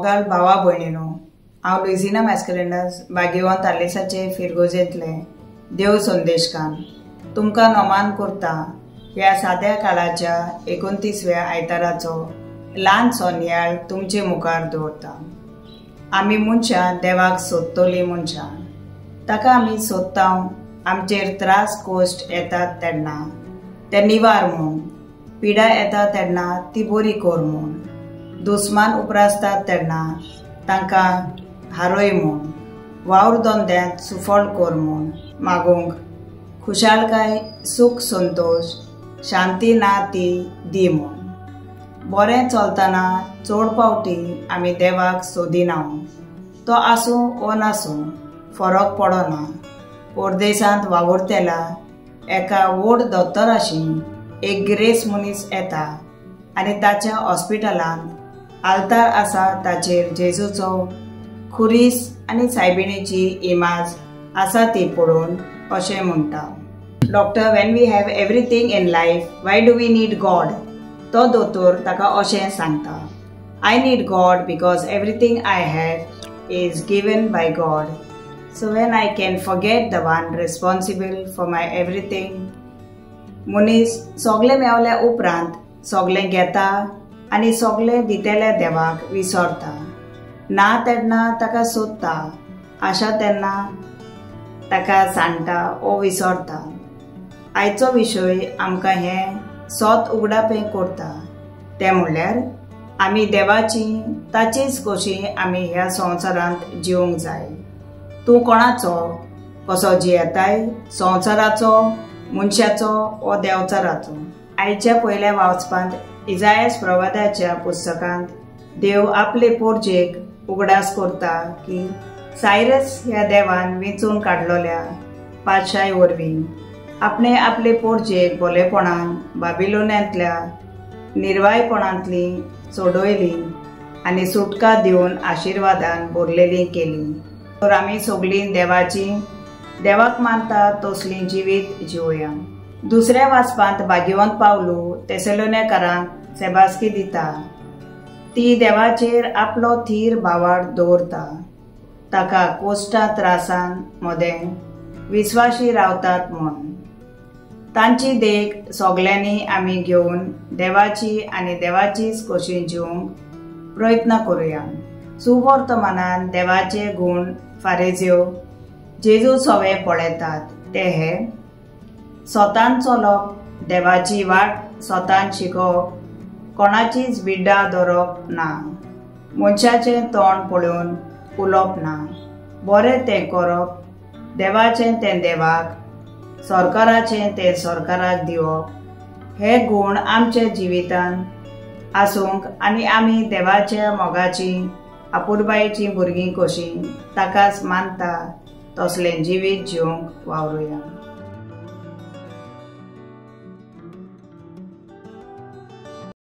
मोगाल भावा भयणीनो, हांव लुइजिना मॅस्कलिनस भाग्यवंत आलेसाचे फिरगोजेंतले देव संदेशकान तुमकां नोमान करता ह्या साद्या काळाच्या 29व्या आयताराचो ल्हानसो नियाळ तुमचे मुखार दवरता। आमी मनशां देवाक सोदतलीं मनशां, ताका आमी सोदता आमचेर त्रास कोश्ट येतात तेन्ना ते निवार म्हूण, पिडा येता तेन्ना ती बरी कर म्हूण, दुस्मान उप्रासतात तेन्ना तांकां हारोय म्हूण, वावर धंद्यांत सुफळ कर म्हूण मागूंक, खुशालकाय सूख संतोष शांती ना ती दी म्हूण। बरें चलतना चड पावटी आमी देवाक सोदिना, तो आसूं वो नासूं फरक पडना। परदेसांत वावुरतेला एका व्हड दोतोराशी एक गिरेस्त मनीस येता आनी ताच्या हॉस्पिटलांत आल्तार आसा ताचेर जेजूचो खुरीस आनी सायबिणीची इमाज आसा ती पळोवन अशें म्हणटा, doctor, when we have everything in life, why do we need God? तो दोतोर ताका अशें सांगता, I need God because everything I have is given by God. So when I can forget the one responsible for my everything. मनीस सगळें मेवल्या उपरांत सगळें घेता आनी सगळें दितेल्या देवाक विसरता. ना तेन्ना ताका सोदता, आशा तेन्ना ताका सांडटा ओ विसरता. आयचो विशय आमकां हें सोत उगडापें करता, तें म्हणल्यार आमी देवाची ताचीच कशी आमी ह्या संवसारांत जिवंक जाय. तूं कोणाचो कसो जियेताय, संवसाराचो, मनशाचो वा देवचाराचो. आयच्या पयल्या वाचपांत इजायास प्रवादाच्या पुस्तकांत देव आपले पोरजेक उगडास करता की सायरस ह्या देवान वेचून काडलोल्या पातशाय वरवीं आपले पोरजेक भलेपणान बाबिलोनांतल्या निर्वायपणांतली सोडयली आनी सुटका दिवन आशिर्वादान भरलेली केली. तर आमी सगळीं देवाक मानता तसली जिवीत जिवया. दुसऱ्या वाचपांत भाग्यवंत पावलो तेसलोनिकारांक सेबास्की दिता. ती देवाचेर आपलो थीर भावार्थ दवरता. ताका कोश्टा त्रासान मदें विस्वाशी रावतात म्हूण. तांची देख सगळ्यांनी आमी घेवन देवाची आनी देवाचीच कशी जिवंक प्रयत्न करुया. सुवर्तमानान देवाचे गुण फारेज्यो जेजू सवे पळयतात ते हे: स्वतान चलप, देवाची वाट स्वतान शिकोवप, कोणाचीच बिड्डा धरप ना, मनशाचें तोंड पळोवन उलोवप ना, बरें तें करप, देवाचें तें देवाक, सरकाराचें तें सरकाराक दिवप. हे गुण आमच्या जिवितान आसूंक आनी आमी देवाच्या मोगाची आपुरबायेची भुरगीं कशीं ताकाच मानता तसलें जिवीत जिवंक वावरुया.